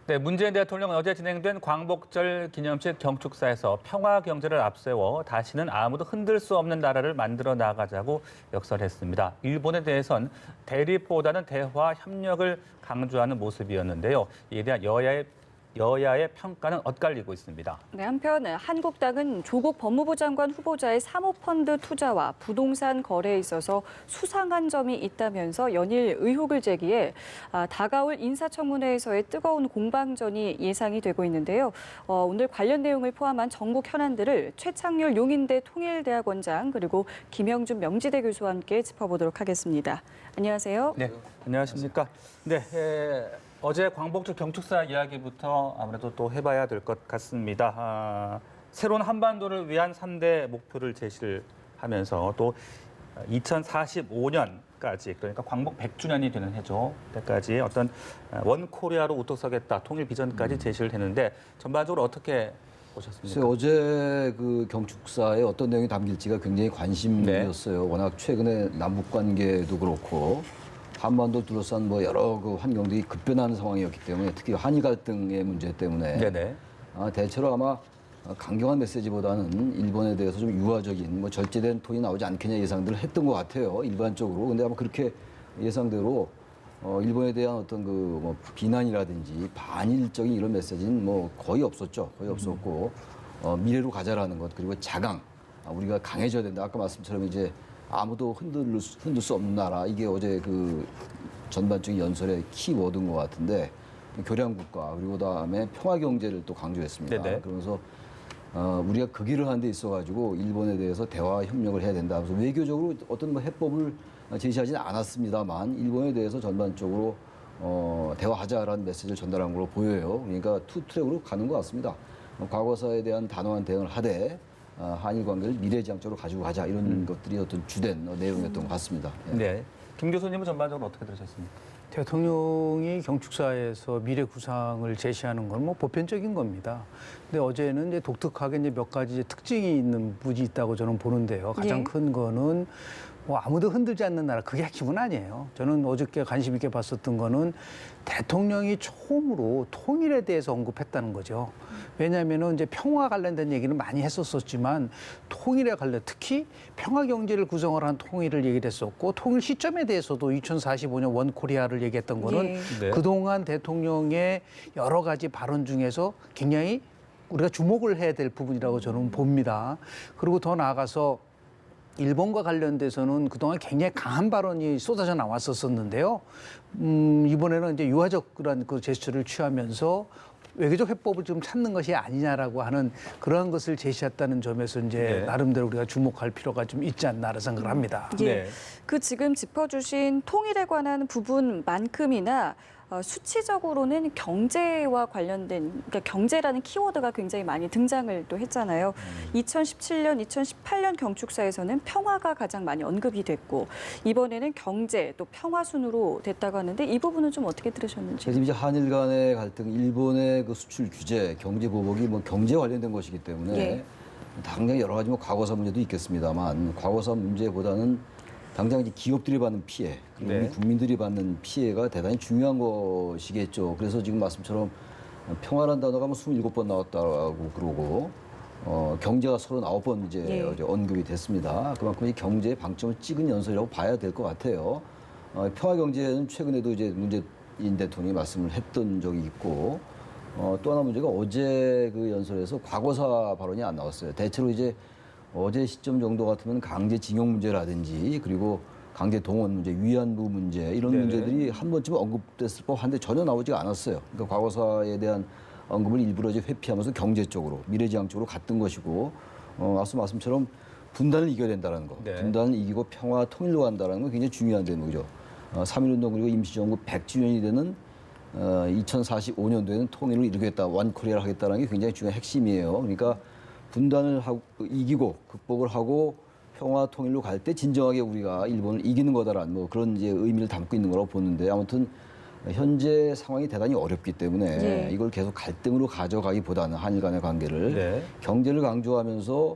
네, 문재인 대통령은 어제 진행된 광복절 기념식 경축사에서 평화 경제를 앞세워 다시는 아무도 흔들 수 없는 나라를 만들어 나가자고 역설했습니다. 일본에 대해선 대립보다는 대화 협력을 강조하는 모습이었는데요. 이에 대한 여야의 평가는 엇갈리고 있습니다. 네, 한편 한국당은 조국 법무부 장관 후보자의 사모펀드 투자와 부동산 거래에 있어서 수상한 점이 있다면서 연일 의혹을 제기해 다가올 인사청문회에서의 뜨거운 공방전이 예상이 되고 있는데요. 오늘 관련 내용을 포함한 전국 현안들을 최창렬 용인대 통일대학원장 그리고 김영준 명지대 교수와 함께 짚어보도록 하겠습니다. 안녕하세요. 네, 안녕하십니까. 네. 어제 광복절 경축사 이야기부터 아무래도 또 해봐야 될 것 같습니다. 새로운 한반도를 위한 3대 목표를 제시를 하면서 또 2045년까지 그러니까 광복 100주년이 되는 해죠. 때까지 어떤 원코리아로 우뚝 서겠다 통일 비전까지 제시를 했는데 전반적으로 어떻게 보셨습니까? 어제 그 경축사에 어떤 내용이 담길지가 굉장히 관심이었어요. 네. 워낙 최근에 남북 관계도 그렇고 한반도 둘러싼 뭐 여러 그 환경들이 급변하는 상황이었기 때문에 특히 한일 갈등의 문제 때문에 네네. 대체로 아마 강경한 메시지보다는 일본에 대해서 좀 유화적인 뭐 절제된 톤이 나오지 않겠냐 예상들을 했던 것 같아요. 일반적으로. 근데 아마 그렇게 예상대로 일본에 대한 어떤 그 뭐 비난이라든지 반일적인 이런 메시지는 뭐 거의 없었죠. 거의 없었고 미래로 가자라는 것 그리고 자강 우리가 강해져야 된다. 아까 말씀처럼 이제 아무도 흔들 수 없는 나라 이게 어제 그 전반적인 연설의 키워드인 것 같은데 교량국가 그리고 그다음에 평화 경제를 또 강조했습니다. 네네. 그러면서 우리가 그 길을 하는 데 있어가지고 일본에 대해서 대화 협력을 해야 된다. 그래서 외교적으로 어떤 뭐 해법을 제시하지는 않았습니다만 일본에 대해서 전반적으로 대화하자라는 메시지를 전달한 걸로 보여요. 그러니까 투 트랙으로 가는 것 같습니다. 과거사에 대한 단호한 대응을 하되 한일 관계를 미래지향적으로 가지고 가자 이런 것들이 어떤 주된 내용이었던 것 같습니다. 예. 네. 김 교수님은 전반적으로 어떻게 들으셨습니까? 대통령이 경축사에서 미래 구상을 제시하는 건 뭐 보편적인 겁니다. 근데 어제는 이제 독특하게 이제 몇 가지 이제 특징이 있는 부분이 있다고 저는 보는데요. 가장 예. 큰 거는 뭐 아무도 흔들지 않는 나라 그게 핵심은 아니에요. 저는 어저께 관심 있게 봤었던 거는 대통령이 처음으로 통일에 대해서 언급했다는 거죠. 왜냐하면은 이제 평화 관련된 얘기는 많이 했었지만 통일에 관련 특히 평화 경제를 구성을 한 통일을 얘기를 했었고 통일 시점에 대해서도 2045년 원 코리아를 얘기했던 거는 예. 네. 그동안 대통령의 여러 가지 발언 중에서 굉장히 우리가 주목을 해야 될 부분이라고 저는 봅니다. 그리고 더 나아가서 일본과 관련돼서는 그동안 굉장히 강한 발언이 쏟아져 나왔었는데요. 이번에는 이제 유화적이라는 그 제스처를 취하면서 외교적 해법을 좀 찾는 것이 아니냐라고 하는 그러한 것을 제시했다는 점에서 이제 네. 나름대로 우리가 주목할 필요가 좀 있지 않나라는 생각을 합니다. 예. 네. 그 지금 짚어주신 통일에 관한 부분만큼이나 수치적으로는 경제와 관련된 그러니까 경제라는 키워드가 굉장히 많이 등장을 또 했잖아요. 2017년, 2018년 경축사에서는 평화가 가장 많이 언급이 됐고 이번에는 경제 또 평화 순으로 됐다고 하는데 이 부분은 좀 어떻게 들으셨는지. 지금 이제 한일 간의 갈등, 일본의 그 수출 규제, 경제 보복이 뭐 경제 관련된 것이기 때문에 예. 당연히 여러 가지 뭐 과거사 문제도 있겠습니다만 과거사 문제보다는 당장 이제 기업들이 받는 피해, 그리고 네. 우리 국민들이 받는 피해가 대단히 중요한 것이겠죠. 그래서 지금 말씀처럼 평화라는 단어가 뭐 27번 나왔다고 그러고 경제가 39번 이제 예. 어제 언급이 됐습니다. 그만큼 이 경제에 방점을 찍은 연설이라고 봐야 될 것 같아요. 평화 경제는 최근에도 이제 문재인 대통령이 말씀을 했던 적이 있고 또 하나 문제가 어제 그 연설에서 과거사 발언이 안 나왔어요. 대체로 이제 어제 시점 정도 같으면 강제징용 문제라든지 그리고 강제 동원 문제, 위안부 문제 이런 네네. 문제들이 한 번쯤 언급됐을 법한데 전혀 나오지가 않았어요. 그러니까 과거사에 대한 언급을 일부러 이제 회피하면서 경제 쪽으로 미래지향적으로 갔던 것이고 앞서 말씀처럼 분단을 이겨야 된다는 거, 네. 분단을 이기고 평화 통일로 간다는 건 굉장히 중요한 대목이죠. 3.1운동 그리고 임시정부 100주년이 되는 2045년도에는 통일을 이루겠다, 원코리아를 하겠다는 게 굉장히 중요한 핵심이에요. 그러니까 분단을 하고 이기고 극복을 하고 평화 통일로 갈 때 진정하게 우리가 일본을 이기는 거다라는 뭐 그런 이제 의미를 담고 있는 거라고 보는데 아무튼 현재 상황이 대단히 어렵기 때문에 예. 이걸 계속 갈등으로 가져가기보다는 한일 간의 관계를 네. 경제를 강조하면서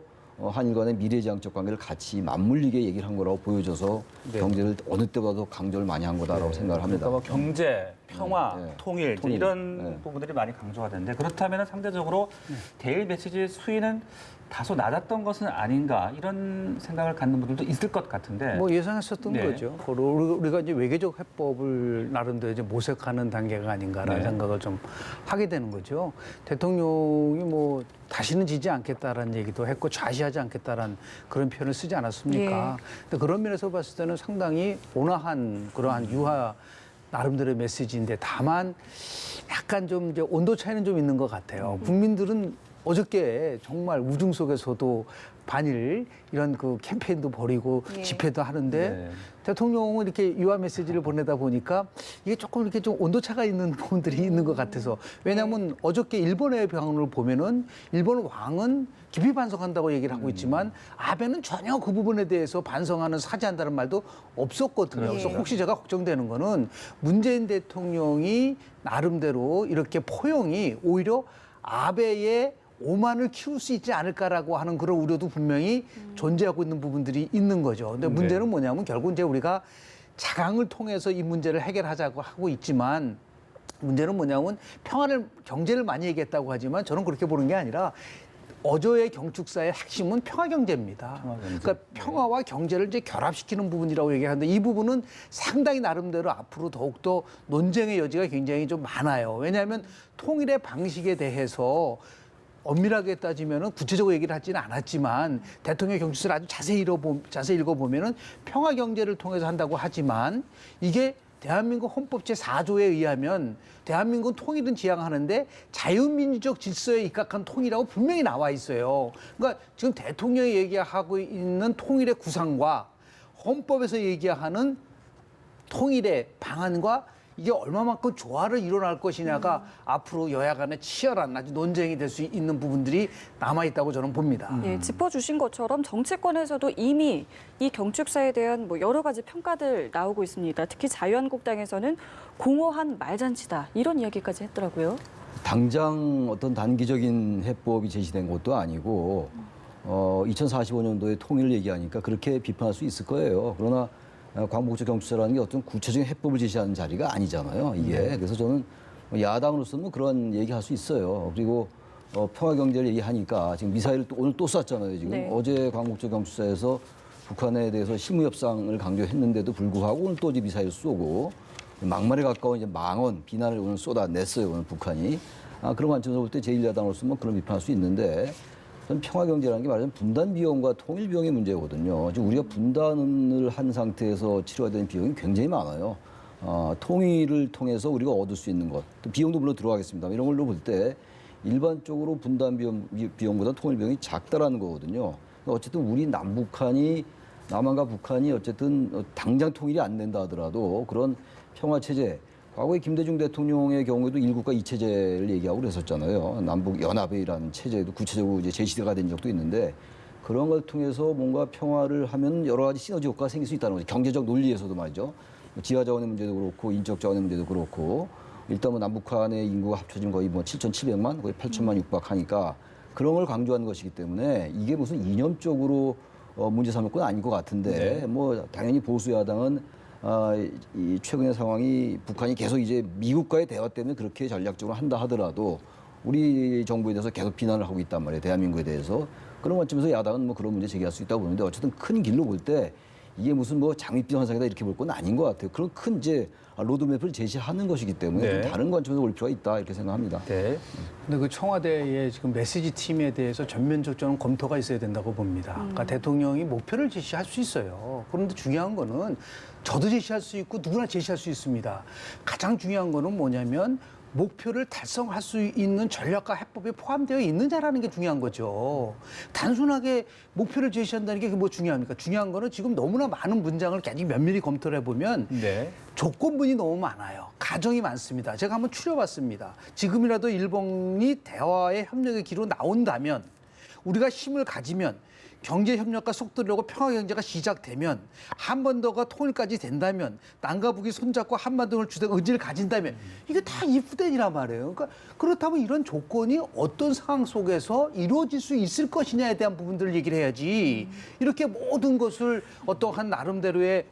한일 간의 미래지향적 관계를 같이 맞물리게 얘기를 한 거라고 보여져서 네. 경제를 어느 때보다도 강조를 많이 한 거다라고 생각을 합니다. 그러니까 뭐 경제, 평화, 네. 통일, 이제 통일. 이런 네. 부분들이 많이 강조가 되는데 그렇다면 상대적으로 대일 메시지 수위는 다소 낮았던 것은 아닌가 이런 생각을 갖는 분들도 있을 것 같은데 뭐 예상했었던 네. 거죠. 우리가 이제 외교적 해법을 나름대로 이제 모색하는 단계가 아닌가라는 네. 생각을 좀 하게 되는 거죠. 대통령이 뭐 다시는 지지 않겠다라는 얘기도 했고 좌시하지 않겠다라는 그런 표현을 쓰지 않았습니까? 근데 그런 면에서 봤을 때는 상당히 온화한 그러한 유화 나름대로의 메시지인데 다만 약간 좀 이제 온도 차이는 좀 있는 것 같아요. 국민들은 어저께 정말 우중 속에서도 반일 이런 그 캠페인도 벌이고 예. 집회도 하는데 네. 대통령은 이렇게 유화 메시지를 보내다 보니까 이게 조금 이렇게 좀 온도차가 있는 부분들이 있는 것 같아서 왜냐하면 어저께 일본의 방언을 보면은 일본 왕은 깊이 반성한다고 얘기를 하고 있지만 아베는 전혀 그 부분에 대해서 반성하는 사죄한다는 말도 없었거든요. 그래서 혹시 제가 걱정되는 거는 문재인 대통령이 나름대로 이렇게 포용이 오히려 아베의 오만을 키울 수 있지 않을까라고 하는 그런 우려도 분명히 존재하고 있는 부분들이 있는 거죠. 근데 문제는 뭐냐면 결국 이제 우리가 자강을 통해서 이 문제를 해결하자고 하고 있지만 문제는 뭐냐면 경제를 많이 얘기했다고 하지만 저는 그렇게 보는 게 아니라 어제의 경축사의 핵심은 평화 경제입니다. 그러니까 평화와 경제를 이제 결합시키는 부분이라고 얘기하는데 이 부분은 상당히 나름대로 앞으로 더욱더 논쟁의 여지가 굉장히 좀 많아요. 왜냐하면 통일의 방식에 대해서 엄밀하게 따지면은 구체적으로 얘기를 하지는 않았지만 대통령 경축서를 아주 자세히 읽어보면은 평화 경제를 통해서 한다고 하지만 이게 대한민국 헌법 제4조에 의하면 대한민국은 통일은 지향하는데 자유민주적 질서에 입각한 통일이라고 분명히 나와 있어요. 그러니까 지금 대통령이 얘기하고 있는 통일의 구상과 헌법에서 얘기하는 통일의 방안과 이게 얼마만큼 조화를 이뤄낼 것이냐가 앞으로 여야 간에 치열한 아주 논쟁이 될 수 있는 부분들이 남아있다고 저는 봅니다. 예, 짚어주신 것처럼 정치권에서도 이미 이 경축사에 대한 뭐 여러 가지 평가들 나오고 있습니다. 특히 자유한국당에서는 공허한 말잔치다 이런 이야기까지 했더라고요. 당장 어떤 단기적인 해법이 제시된 것도 아니고 2045년도에 통일을 얘기하니까 그렇게 비판할 수 있을 거예요. 그러나 광복절 경축사라는 게 어떤 구체적인 해법을 제시하는 자리가 아니잖아요. 이게 그래서 저는 야당으로서는 그런 얘기할 수 있어요. 그리고 평화 경제를 얘기하니까 지금 미사일을 오늘 또 쐈잖아요. 지금 네. 어제 광복절 경축사에서 북한에 대해서 실무 협상을 강조했는데도 불구하고 오늘 또 이제 미사일 쏘고 막말에 가까운 이제 망언 비난을 오늘 쏟아냈어요. 오늘 북한이 그런 관점에서 볼 때 제1야당으로서는 그런 비판할 수 있는데. 전 평화 경제라는 게 말하자면 분단 비용과 통일 비용의 문제거든요. 지금 우리가 분단을 한 상태에서 치러야 되는 비용이 굉장히 많아요. 통일을 통해서 우리가 얻을 수 있는 것, 또 비용도 물론 들어가겠습니다. 이런 걸로 볼 때 일반적으로 분단 비용보다 통일 비용이 작다라는 거거든요. 그러니까 어쨌든 우리 남한과 북한이 어쨌든 당장 통일이 안 된다 하더라도 그런 평화 체제. 과거에 김대중 대통령의 경우에도 1국가 2체제를 얘기하고 그랬었잖아요. 남북 연합회라는 체제도 구체적으로 이제 제시가 된 적도 있는데 그런 걸 통해서 뭔가 평화를 하면 여러 가지 시너지 효과가 생길 수 있다는 거죠. 경제적 논리에서도 말이죠. 지하 자원의 문제도 그렇고 인적 자원의 문제도 그렇고 일단 뭐 남북한의 인구가 합쳐지면 거의 뭐 7,700만, 거의 8천만 육박하니까 그런 걸 강조하는 것이기 때문에 이게 무슨 이념적으로 문제 삼을 건 아닌 것 같은데 뭐 당연히 보수 야당은 이 최근의 상황이 북한이 계속 이제 미국과의 대화 때문에 그렇게 전략적으로 한다 하더라도 우리 정부에 대해서 계속 비난을 하고 있단 말이에요. 대한민국에 대해서. 그런 관점에서 야당은 뭐 그런 문제 제기할 수 있다고 보는데 어쨌든 큰 길로 볼 때 이게 무슨 뭐 장밋빛 환상이다 이렇게 볼 건 아닌 것 같아요. 그런 큰 이제 로드맵을 제시하는 것이기 때문에 네. 좀 다른 관점에서 볼 필요가 있다 이렇게 생각합니다. 네. 근데 그 청와대의 지금 메시지 팀에 대해서 전면적 저는 검토가 있어야 된다고 봅니다. 그러니까 대통령이 목표를 제시할 수 있어요. 그런데 중요한 거는 저도 제시할 수 있고 누구나 제시할 수 있습니다. 가장 중요한 거는 뭐냐면 목표를 달성할 수 있는 전략과 해법이 포함되어 있느냐라는 게 중요한 거죠. 단순하게 목표를 제시한다는 게 뭐 중요합니까? 중요한 거는 지금 너무나 많은 문장을 굉장히 면밀히 검토를 해보면 네. 조건분이 너무 많아요. 가정이 많습니다. 제가 한번 추려봤습니다. 지금이라도 일본이 대화의 협력의 길로 나온다면 우리가 힘을 가지면 경제 협력과 속도를 내고 평화 경제가 시작되면 한반도가 통일까지 된다면 남과 북이 손잡고 한반도를 주된 의지를 가진다면 이게 다 이프덴이란 말이에요. 그러니까 그렇다면 이런 조건이 어떤 상황 속에서 이루어질 수 있을 것이냐에 대한 부분들을 얘기를 해야지 이렇게 모든 것을 어떠한 나름대로의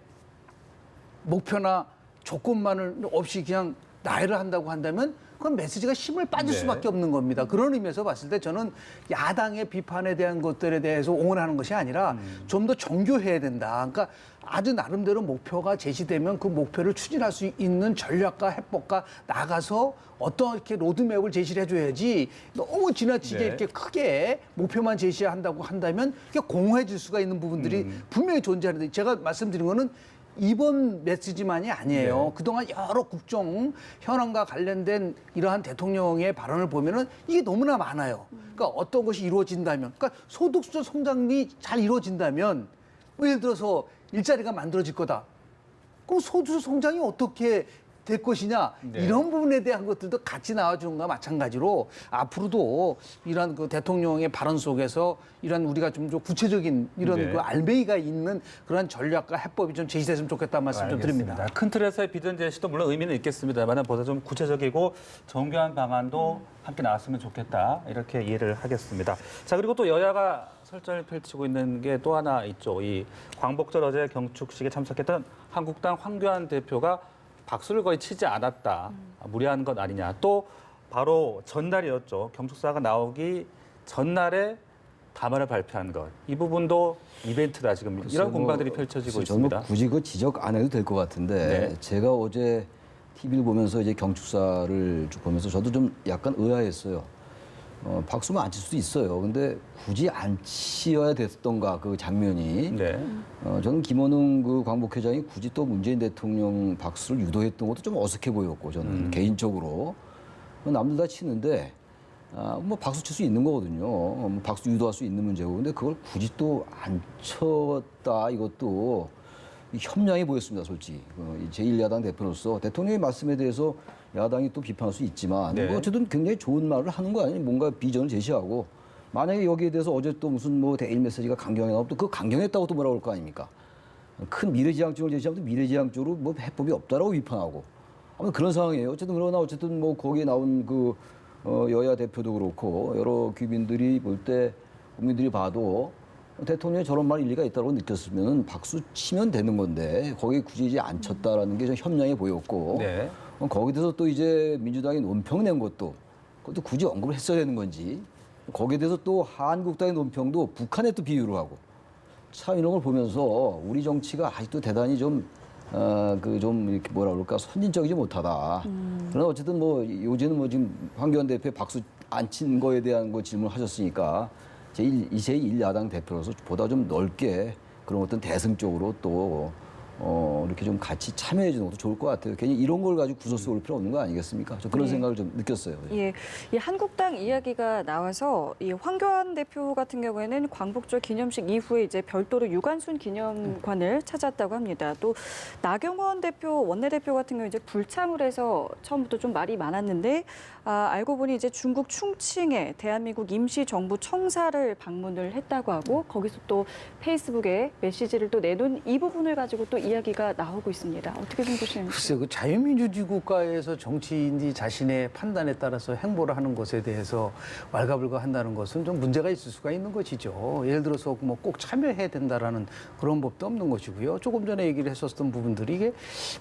목표나 조건만을 없이 그냥 나열을 한다고 한다면 그건 메시지가 힘을 빠질 네. 수밖에 없는 겁니다. 그런 의미에서 봤을 때 저는 야당의 비판에 대한 것들에 대해서 옹호하는 것이 아니라 좀 더 정교해야 된다. 그러니까 아주 나름대로 목표가 제시되면 그 목표를 추진할 수 있는 전략과 해법과 나가서 어떤 이렇게 로드맵을 제시를 해줘야지 너무 지나치게 네. 이렇게 크게 목표만 제시한다고 한다면 이게 공허해질 수가 있는 부분들이 분명히 존재하는데 제가 말씀드린 거는 이번 메시지만이 아니에요. 네. 그동안 여러 국정 현안과 관련된 이러한 대통령의 발언을 보면은 이게 너무나 많아요. 그러니까 어떤 것이 이루어진다면, 그러니까 소득 성장이 잘 이루어진다면, 뭐 예를 들어서 일자리가 만들어질 거다. 그럼 소득 성장이 어떻게 될 것이냐 네. 이런 부분에 대한 것들도 같이 나와주는 것과 마찬가지로 앞으로도 이런 그 대통령의 발언 속에서 이런 우리가 좀 구체적인 이런 네. 그 알맹이가 있는 그런 전략과 해법이 좀 제시됐으면 좋겠다는 말씀 좀 드립니다. 알겠습니다. 큰 틀에서의 비전 제시도 물론 의미는 있겠습니다만 보다 좀 구체적이고 정교한 방안도 함께 나왔으면 좋겠다 이렇게 이해를 하겠습니다. 자 그리고 또 여야가 설전을 펼치고 있는 게 또 하나 있죠. 이 광복절 어제 경축식에 참석했던 한국당 황교안 대표가 박수를 거의 치지 않았다. 무리한 것 아니냐. 또 바로 전날이었죠. 경축사가 나오기 전날에 담화를 발표한 것. 이 부분도 이벤트다 지금 이런 공방들이 펼쳐지고 저는 있습니다. 굳이 그 지적 안 해도 될 것 같은데 네. 제가 어제 TV를 보면서 이제 경축사를 쭉 보면서 저도 좀 약간 의아했어요. 박수만 안 칠 수도 있어요. 근데 굳이 안 치어야 됐던가 그 장면이. 네. 저는 김원웅 그 광복회장이 굳이 또 문재인 대통령 박수를 유도했던 것도 좀 어색해 보였고 저는 개인적으로 남들 다 치는데 뭐 박수 칠 수 있는 거거든요. 뭐 박수 유도할 수 있는 문제고 근데 그걸 굳이 또 안 쳤다 이것도 협량이 보였습니다, 솔직히. 제1야당 대표로서 대통령의 말씀에 대해서 야당이 또 비판할 수 있지만 네. 뭐 어쨌든 굉장히 좋은 말을 하는 거 아니에요? 뭔가 비전을 제시하고 만약에 여기에 대해서 어제 또 무슨 뭐 대일 메시지가 강경해 나오면 또 그 강경했다고 또 뭐라고 할 거 아닙니까? 큰 미래지향적을 제시하면 또 미래지향적으로 뭐 해법이 없다라고 비판하고 아무튼 그런 상황이에요. 어쨌든 그러나 어쨌든 뭐 거기에 나온 그 여야 대표도 그렇고 여러 귀빈들이 볼 때 국민들이 봐도 대통령이 저런 말 일리가 있다고 느꼈으면 박수 치면 되는 건데 거기에 굳이 이제 안 쳤다라는 게 좀 협량해 보였고 네. 거기에 대해서 또 이제 민주당이 논평 낸 것도 그것도 굳이 언급을 했어야 되는 건지 거기에 대해서 또 한국당의 논평도 북한에 또 비유를 하고 참 이런 걸 보면서 우리 정치가 아직도 대단히 좀 이렇게 뭐라 그럴까 선진적이지 못하다. 그러나 어쨌든 뭐 요새는 뭐 지금 황교안 대표의 박수 안 친 거에 대한 거 질문을 하셨으니까 제1야당 대표로서 보다 좀 넓게 그런 어떤 대승적으로 또 이렇게 좀 같이 참여해 주는 것도 좋을 것 같아요. 괜히 이런 걸 가지고 구설수 올 필요 없는 거 아니겠습니까? 저 그런 네. 생각을 좀 느꼈어요. 예, 이 한국당 이야기가 나와서 이 황교안 대표 같은 경우에는 광복절 기념식 이후에 이제 별도로 유관순 기념관을 찾았다고 합니다. 또 나경원 대표 원내대표 같은 경우 이제 불참을 해서 처음부터 좀 말이 많았는데 알고 보니 이제 중국 충칭에 대한민국 임시정부 청사를 방문을 했다고 하고 거기서 또 페이스북에 메시지를 또 내놓은 이 부분을 가지고 또 이야기가 나오고 있습니다. 어떻게 좀 보시는지. 글쎄, 그 자유민주주의 국가에서 정치인이 자신의 판단에 따라서 행보를 하는 것에 대해서 왈가불가한다는 것은 좀 문제가 있을 수가 있는 것이죠. 예를 들어서 뭐 꼭 참여해야 된다라는 그런 법도 없는 것이고요. 조금 전에 얘기를 했었던 부분들이 이게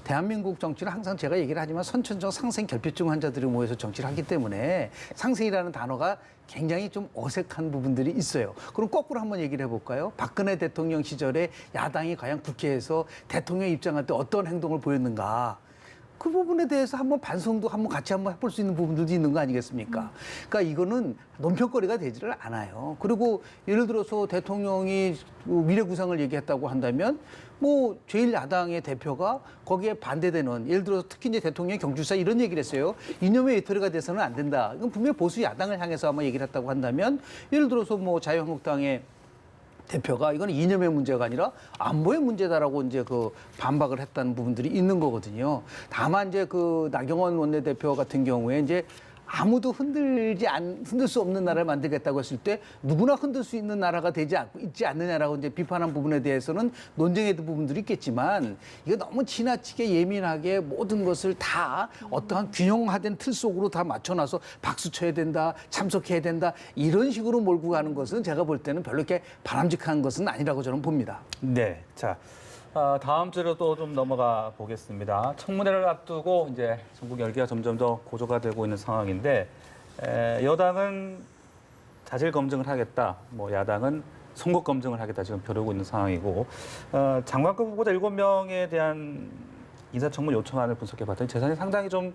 대한민국 정치는 항상 제가 얘기를 하지만 선천적 상생 결핍증 환자들이 모여서 정치를 하기 때문에 상생이라는 단어가 굉장히 좀 어색한 부분들이 있어요. 그럼 거꾸로 한번 얘기를 해볼까요? 박근혜 대통령 시절에 야당이 과연 국회에서 대통령 입장할 때 어떤 행동을 보였는가? 그 부분에 대해서 한번 반성도 한번 같이 한번 해볼 수 있는 부분들도 있는 거 아니겠습니까? 그러니까 이거는 논평거리가 되지를 않아요. 그리고 예를 들어서 대통령이 미래구상을 얘기했다고 한다면 뭐 제1야당의 대표가 거기에 반대되는 예를 들어서 특히 이제 대통령이 경주사 이런 얘기를 했어요. 이념의 외톨이가 돼서는 안 된다. 이건 분명히 보수 야당을 향해서 아마 얘기를 했다고 한다면 예를 들어서 뭐 자유한국당의 대표가 이건 이념의 문제가 아니라 안보의 문제다라고 이제 그 반박을 했다는 부분들이 있는 거거든요. 다만 이제 그 나경원 원내대표 같은 경우에 이제 아무도 흔들 수 없는 나라를 만들겠다고 했을 때 누구나 흔들 수 있는 나라가 있지 않느냐라고 이제 비판한 부분에 대해서는 논쟁의 부분들이 있겠지만 이거 너무 지나치게 예민하게 모든 것을 다 어떠한 균형화된 틀 속으로 다 맞춰놔서 박수 쳐야 된다, 참석해야 된다 이런 식으로 몰고 가는 것은 제가 볼 때는 별로 이렇게 바람직한 것은 아니라고 저는 봅니다. 네. 자, 다음 주로 또 좀 넘어가 보겠습니다. 청문회를 앞두고 이제 전국 열기가 점점 더 고조가 되고 있는 상황인데 여당은 자질 검증을 하겠다, 뭐 야당은 송곳 검증을 하겠다 지금 벼르고 있는 상황이고 장관급 후보자 7명에 대한 인사청문 요청안을 분석해봤더니 재산이 상당히 좀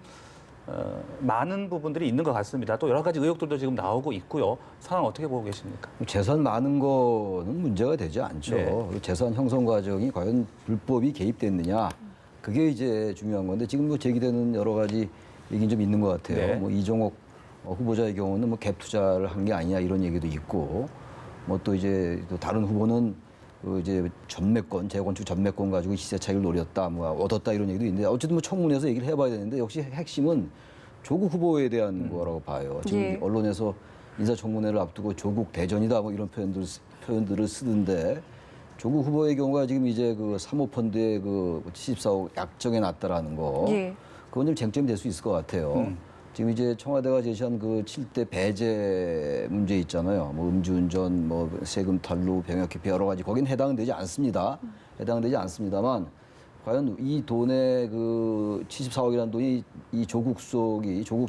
많은 부분들이 있는 것 같습니다. 또 여러 가지 의혹들도 지금 나오고 있고요. 상황 어떻게 보고 계십니까? 재산 많은 거는 문제가 되지 않죠. 네. 재산 형성 과정이 과연 불법이 개입됐느냐, 그게 이제 중요한 건데 지금 뭐 제기되는 여러 가지 얘기는 좀 있는 것 같아요. 네. 뭐 이종옥 후보자의 경우는 뭐 갭 투자를 한 게 아니냐 이런 얘기도 있고, 뭐 또 이제 또 다른 후보는 그 이제 전매권, 재건축 전매권 가지고 시세 차익을 노렸다, 뭐 얻었다 이런 얘기도 있는데 어쨌든 뭐 청문회에서 얘기를 해봐야 되는데 역시 핵심은 조국 후보에 대한 거라고 봐요. 지금 예. 언론에서 인사청문회를 앞두고 조국 대전이다 뭐 이런 표현들을 쓰던데 조국 후보의 경우가 지금 이제 그 사모펀드의 그 74억 약정에 났다라는 거, 예. 그건 좀 쟁점이 될 수 있을 것 같아요. 지금 이제 청와대가 제시한 그 7대 배제 문제 있잖아요. 뭐 음주운전, 뭐 세금 탈루, 병역 기피 여러 가지 거긴 해당되지 않습니다. 해당되지 않습니다만 과연 이 돈의 그 74억이라는 돈이 이 조국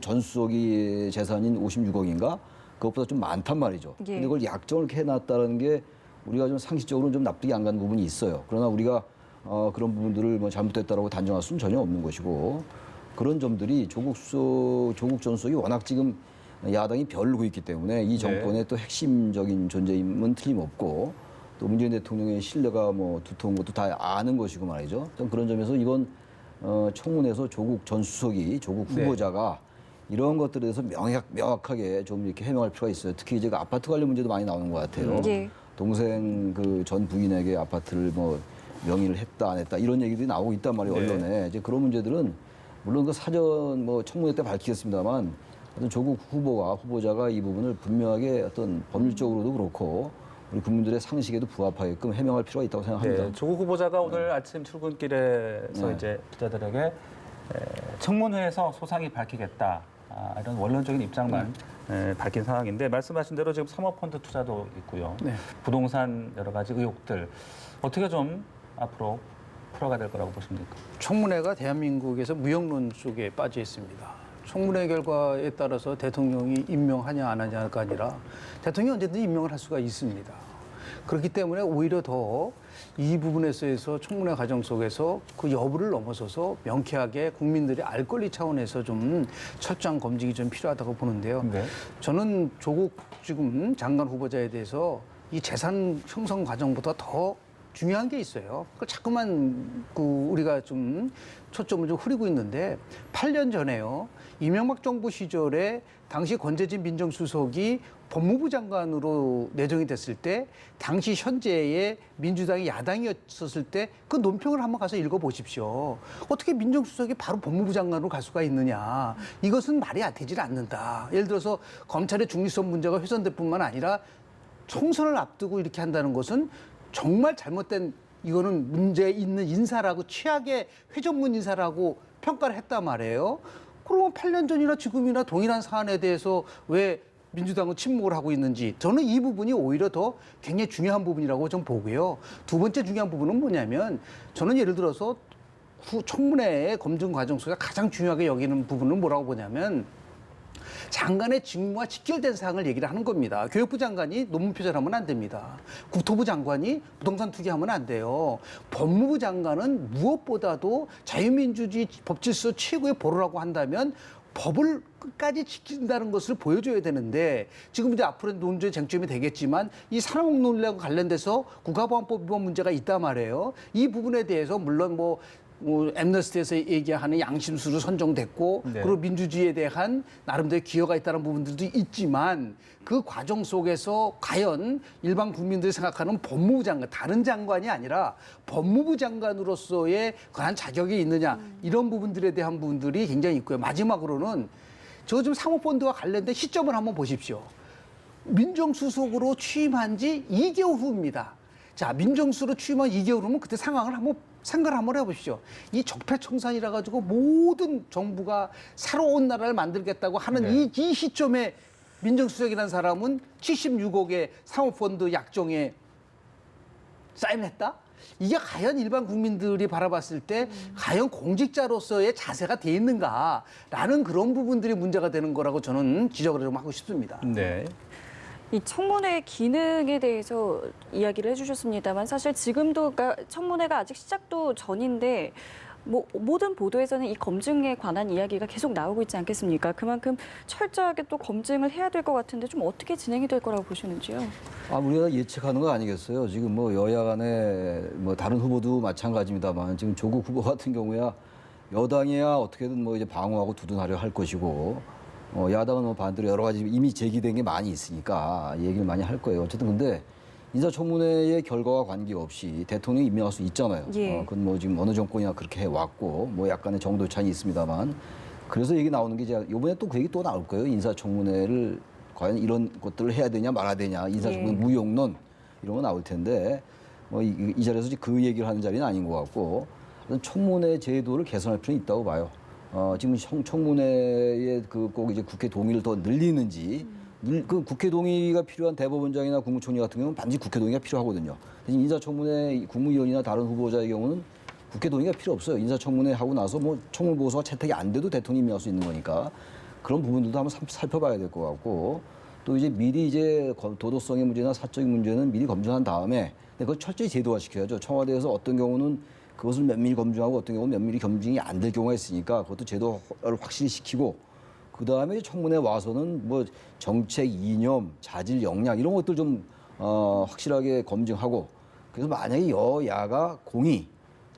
전 수석이 재산인 56억인가? 그것보다 좀 많단 말이죠. 예. 근데 그걸 약정을 이렇게 해놨다는 게 우리가 좀 상식적으로는 좀 납득이 안 가는 부분이 있어요. 그러나 우리가 그런 부분들을 뭐 잘못됐다라고 단정할 수는 전혀 없는 것이고, 그런 점들이 조국 전 수석이 워낙 지금 야당이 벼르고 있기 때문에 이 정권의 또 핵심적인 존재임은 틀림없고, 또 문재인 대통령의 신뢰가 뭐 두터운 것도 다 아는 것이고 말이죠. 좀 그런 점에서 이건 청문회에서 조국 전 수석이, 조국 후보자가 이런 것들에 대해서 명확하게 좀 이렇게 해명할 필요가 있어요. 특히 이제 그 아파트 관련 문제도 많이 나오는 것 같아요. 예. 동생 그 전 부인에게 아파트를 뭐 명의를 했다 안 했다 이런 얘기들이 나오고 있단 말이에요. 네. 언론에. 이제 그런 문제들은 물론 그 사전 뭐 청문회 때 밝히겠습니다만 어떤 조국 후보자가 이 부분을 분명하게 어떤 법률적으로도 그렇고 우리 국민들의 상식에도 부합하게끔 해명할 필요가 있다고 생각합니다. 네, 조국 후보자가 오늘 아침 출근길에서 이제 기자들에게 청문회에서 소상히 밝히겠다, 이런 원론적인 입장만 밝힌 상황인데, 말씀하신 대로 지금 사모펀드 투자도 있고요. 네. 부동산 여러 가지 의혹들 어떻게 좀 앞으로 풀어가야 될 거라고 보십니까? 청문회가 대한민국에서 무역론 속에 빠져 있습니다. 청문회 결과에 따라서 대통령이 임명하냐 안 하냐가 아니라 대통령이 언제든지 임명을 할 수가 있습니다. 그렇기 때문에 오히려 더 이 부분에 있어서 청문회 과정 속에서 그 여부를 넘어서서 명쾌하게 국민들이 알 권리 차원에서 좀 철저한 검증이 좀 필요하다고 보는데요. 네. 저는 조국 지금 장관 후보자에 대해서 이 재산 형성 과정보다 더 중요한 게 있어요. 그걸 자꾸만 우리가 좀 초점을 좀 흐리고 있는데 8년 전에요. 이명박 정부 시절에 당시 권재진 민정수석이 법무부 장관으로 내정이 됐을 때 당시 현재의 민주당이 야당이었을 때 그 논평을 한번 가서 읽어보십시오. 어떻게 민정수석이 바로 법무부 장관으로 갈 수가 있느냐. 이것은 말이 되질 않는다. 예를 들어서 검찰의 중립성 문제가 훼손될 뿐만 아니라 총선을 앞두고 이렇게 한다는 것은 정말 잘못된, 이거는 문제 있는 인사라고, 최악의 회전문 인사라고 평가를 했단 말이에요. 그러면 8년 전이나 지금이나 동일한 사안에 대해서 왜 민주당은 침묵을 하고 있는지, 저는 이 부분이 오히려 더 굉장히 중요한 부분이라고 좀 보고요. 두 번째 중요한 부분은 뭐냐면, 저는 예를 들어서 청문회의 검증 과정 속에 가장 중요하게 여기는 부분은 뭐라고 보냐면, 장관의 직무와 직결된 사항을 얘기를 하는 겁니다. 교육부 장관이 논문 표절하면 안 됩니다. 국토부 장관이 부동산 투기하면 안 돼요. 법무부 장관은 무엇보다도 자유민주주의 법질서 최고의 보루라고 한다면 법을 끝까지 지킨다는 것을 보여줘야 되는데, 지금 이제 앞으로 논조의 쟁점이 되겠지만 이 산업 논리와 관련돼서 국가보안법 위반 문제가 있단 말이에요. 이 부분에 대해서 물론 뭐 엠너스티에서 얘기하는 양심수로 선정됐고, 네. 그리고 민주주의에 대한 나름대로 기여가 있다는 부분들도 있지만, 그 과정 속에서 과연 일반 국민들이 생각하는 법무부 장관, 다른 장관이 아니라 법무부 장관으로서의 그런 자격이 있느냐, 이런 부분들에 대한 부분들이 굉장히 있고요. 마지막으로는 저 지금 사모펀드와 관련된 시점을 한번 보십시오. 민정수석으로 취임한 지 2개월 후입니다. 자, 민정수석으로 취임한 2개월 후면 그때 상황을 한번 생각을 한번 해보십시오. 이 적폐청산이라 가지고 모든 정부가 새로운 나라를 만들겠다고 하는 네. 이 시점에 민정수석이라는 사람은 76억의 사모펀드 약정에 사인했다? 이게 과연 일반 국민들이 바라봤을 때 과연 공직자로서의 자세가 돼 있는가라는 그런 부분들이 문제가 되는 거라고 저는 지적을 좀 하고 싶습니다. 네. 이 청문회 기능에 대해서 이야기를 해주셨습니다만 사실 지금도 그러니까 청문회가 아직 시작도 전인데 뭐 모든 보도에서는 이 검증에 관한 이야기가 계속 나오고 있지 않겠습니까? 그만큼 철저하게 또 검증을 해야 될 것 같은데 좀 어떻게 진행이 될 거라고 보시는지요? 우리가 예측하는 거 아니겠어요. 지금 뭐 여야 간에 뭐 다른 후보도 마찬가지입니다만 지금 조국 후보 같은 경우야 여당이야 어떻게든 뭐 이제 방어하고 두둔하려 할 것이고 야당은 뭐 반대로 여러 가지 이미 제기된 게 많이 있으니까 얘기를 많이 할 거예요. 어쨌든 근데 인사청문회의 결과와 관계없이 대통령이 임명할 수 있잖아요. 예. 그건 뭐 지금 어느 정권이나 그렇게 해왔고 뭐 약간의 정도 차이 있습니다만 그래서 얘기 나오는 게 이제 이번에 또 그 얘기 또 나올 거예요. 인사청문회를 과연 이런 것들을 해야 되냐 말아야 되냐 인사청문회 예. 무용론 이런 거 나올 텐데 뭐 이 자리에서 그 얘기를 하는 자리는 아닌 것 같고 청문회 제도를 개선할 필요는 있다고 봐요. 지금 청문회에 꼭 이제 국회 동의를 더 늘리는지 그 국회 동의가 필요한 대법원장이나 국무총리 같은 경우는 반드시 국회 동의가 필요하거든요. 대신 인사청문회 국무위원이나 다른 후보자의 경우는 국회 동의가 필요 없어요. 인사청문회 하고 나서 뭐 청문 보고서가 채택이 안 돼도 대통령이 임명할 수 있는 거니까 그런 부분들도 한번 살펴봐야 될 것 같고 또 이제 미리 이제 도덕성의 문제나 사적인 문제는 미리 검증한 다음에 그걸 철저히 제도화시켜야죠. 청와대에서 어떤 경우는 그것을 면밀히 검증하고 어떤 경우는 면밀히 검증이 안 될 경우가 있으니까 그것도 제도를 확실히 시키고 그 다음에 청문회 와서는 뭐 정책 이념, 자질 역량 이런 것들 좀 확실하게 검증하고 그래서 만약에 여야가 공히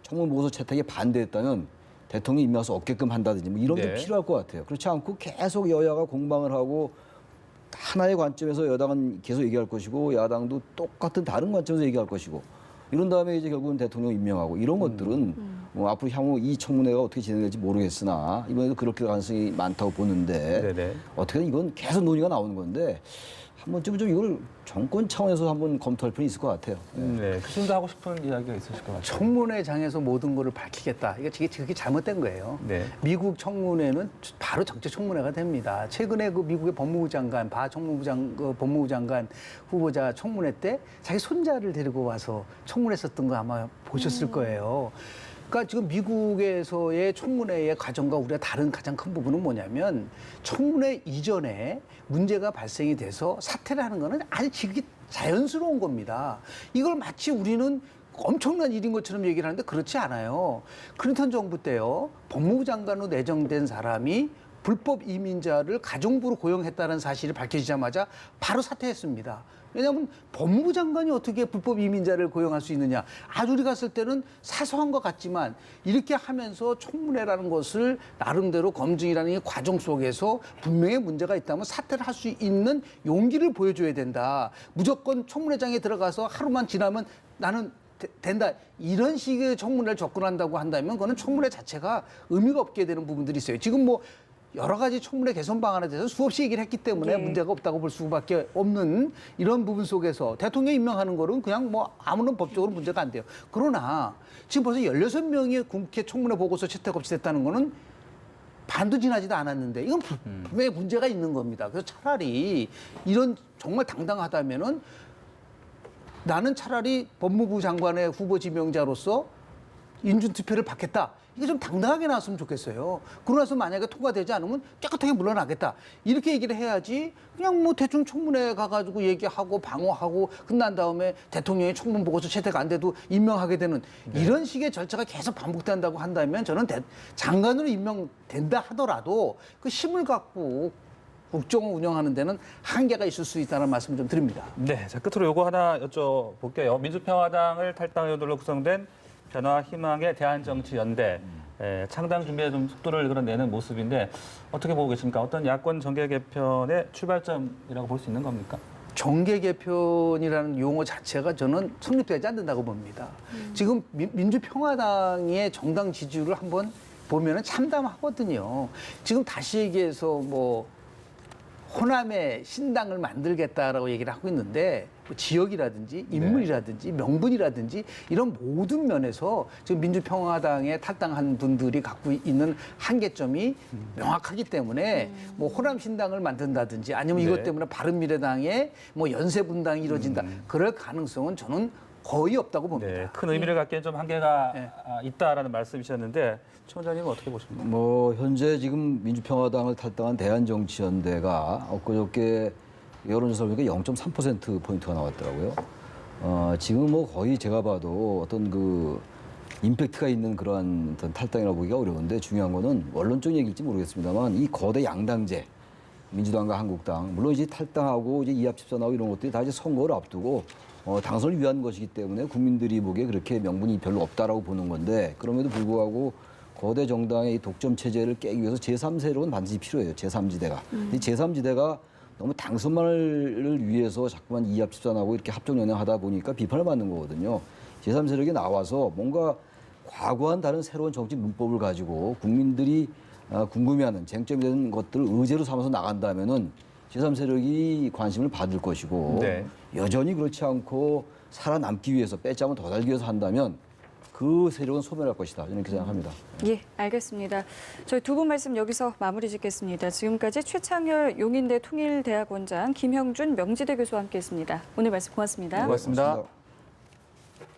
청문 보고서 채택에 반대했다면 대통령이 임명할 수 없게끔 한다든지 뭐 이런 게 네. 필요할 것 같아요. 그렇지 않고 계속 여야가 공방을 하고 하나의 관점에서 여당은 계속 얘기할 것이고 야당도 똑같은 다른 관점에서 얘기할 것이고 이런 다음에 이제 결국은 대통령 임명하고 이런 것들은 뭐 앞으로 향후 이 청문회가 어떻게 진행될지 모르겠으나 이번에도 그렇게 가능성이 많다고 보는데 네네. 어떻게든 이건 계속 논의가 나오는 건데 한 번쯤은 좀 이걸 정권 차원에서 한번 검토할 필요는 있을 것 같아요. 네. 교수님도 하고 싶은 이야기가 있으실 것 같아요. 청문회장에서 모든 것을 밝히겠다. 이게 그게 잘못된 거예요. 네. 미국 청문회는 바로 정책 청문회가 됩니다. 최근에 그 미국의 법무부 장관, 법무부 장관 후보자 청문회 때 자기 손자를 데리고 와서 청문했었던 거 아마 보셨을 거예요. 그러니까 지금 미국에서의 청문회의 과정과 우리가 다른 가장 큰 부분은 뭐냐면 청문회 이전에 문제가 발생이 돼서 사퇴를 하는 거는 아주 자연스러운 겁니다. 이걸 마치 우리는 엄청난 일인 것처럼 얘기를 하는데 그렇지 않아요. 클린턴 정부 때요. 법무부 장관으로 내정된 사람이 불법 이민자를 가정부로 고용했다는 사실이 밝혀지자마자 바로 사퇴했습니다. 왜냐하면 법무부 장관이 어떻게 불법 이민자를 고용할 수 있느냐. 아주 우리 갔을 때는 사소한 것 같지만 이렇게 하면서 청문회라는 것을 나름대로 검증이라는 이 과정 속에서 분명히 문제가 있다면 사퇴를 할 수 있는 용기를 보여줘야 된다. 무조건 청문회장에 들어가서 하루만 지나면 나는 된다. 이런 식의 청문회를 접근한다고 한다면 그거는 청문회 자체가 의미가 없게 되는 부분들이 있어요. 지금 뭐 여러 가지 청문회 개선 방안에 대해서 수없이 얘기를 했기 때문에 네. 문제가 없다고 볼 수밖에 없는 이런 부분 속에서 대통령 임명하는 거는 그냥 뭐 아무런 법적으로 문제가 안 돼요. 그러나 지금 벌써 16명의 국회 청문회 보고서 채택 없이 됐다는 거는 반도 지나지도 않았는데 이건 분명히 문제가 있는 겁니다. 그래서 차라리 이런 정말 당당하다면은 나는 차라리 법무부 장관의 후보 지명자로서 인준투표를 받겠다. 이게 좀 당당하게 나왔으면 좋겠어요. 그러고 나서 만약에 통과되지 않으면 깨끗하게 물러나겠다. 이렇게 얘기를 해야지 그냥 뭐 대충 청문회 가가지고 얘기하고 방어하고 끝난 다음에 대통령이 청문 보고서 채택 안 돼도 임명하게 되는 이런 식의 절차가 계속 반복된다고 한다면 저는 장관으로 임명된다 하더라도 그 힘을 갖고 국정을 운영하는 데는 한계가 있을 수 있다는 말씀을 좀 드립니다. 네. 자, 끝으로 요거 하나 여쭤볼게요. 민주평화당을 탈당 의원들로 구성된 변화 희망의 대한정치연대 창당 준비에 좀 속도를 내는 모습인데 어떻게 보고 계십니까? 어떤 야권 정계 개편의 출발점이라고 볼 수 있는 겁니까? 정계 개편이라는 용어 자체가 저는 성립되지 않는다고 봅니다. 지금 민주평화당의 정당 지지율을 한번 보면은 참담하거든요. 지금 다시 얘기해서 뭐 호남의 신당을 만들겠다라고 얘기를 하고 있는데 뭐 지역이라든지 인물이라든지 명분이라든지 이런 모든 면에서 지금 민주평화당에 탈당한 분들이 갖고 있는 한계점이 명확하기 때문에 뭐 호남 신당을 만든다든지 아니면 이것 때문에 바른미래당의 뭐 연쇄 분당이 이루어진다. 그럴 가능성은 저는 거의 없다고 봅니다. 네, 큰 의미를 갖기엔 좀 한계가 네. 있다라는 말씀이셨는데 최 원장님은 어떻게 보십니까? 뭐 현재 지금 민주평화당을 탈당한 대한정치연대가 엊그저께 여론조사를 보니까 0.3% 포인트가 나왔더라고요. 지금 뭐 거의 제가 봐도 어떤 그 임팩트가 있는 그러한 어떤 탈당이라고 보기가 어려운데 중요한 거는 원론적 얘기일지 모르겠습니다만 이 거대 양당제 민주당과 한국당 물론 이제 탈당하고 이제 이합집산하고 이런 것들이 다 이제 선거를 앞두고 당선을 위한 것이기 때문에 국민들이 보기에 그렇게 명분이 별로 없다라고 보는 건데 그럼에도 불구하고 거대 정당의 이 독점 체제를 깨기 위해서 제3세력은 반드시 필요해요. 제3지대가. 이 제3지대가 너무 당선만을 위해서 자꾸만 이합집산하고 이렇게 합종연행하다 보니까 비판을 받는 거거든요. 제3세력이 나와서 뭔가 과거와는 다른 새로운 정치 문법을 가지고 국민들이 궁금해하는 쟁점이 되는 것들을 의제로 삼아서 나간다면은 제3세력이 관심을 받을 것이고 네. 여전히 그렇지 않고 살아남기 위해서 빼자면 더 달기 위해서 한다면 그 세력은 소멸할 것이다. 저는 그렇게 생각합니다. 예, 알겠습니다. 저희 두 분 말씀 여기서 마무리 짓겠습니다. 지금까지 최창열 용인대 통일대학원장, 김형준 명지대 교수와 함께했습니다. 오늘 말씀 고맙습니다. 고맙습니다. 고맙습니다.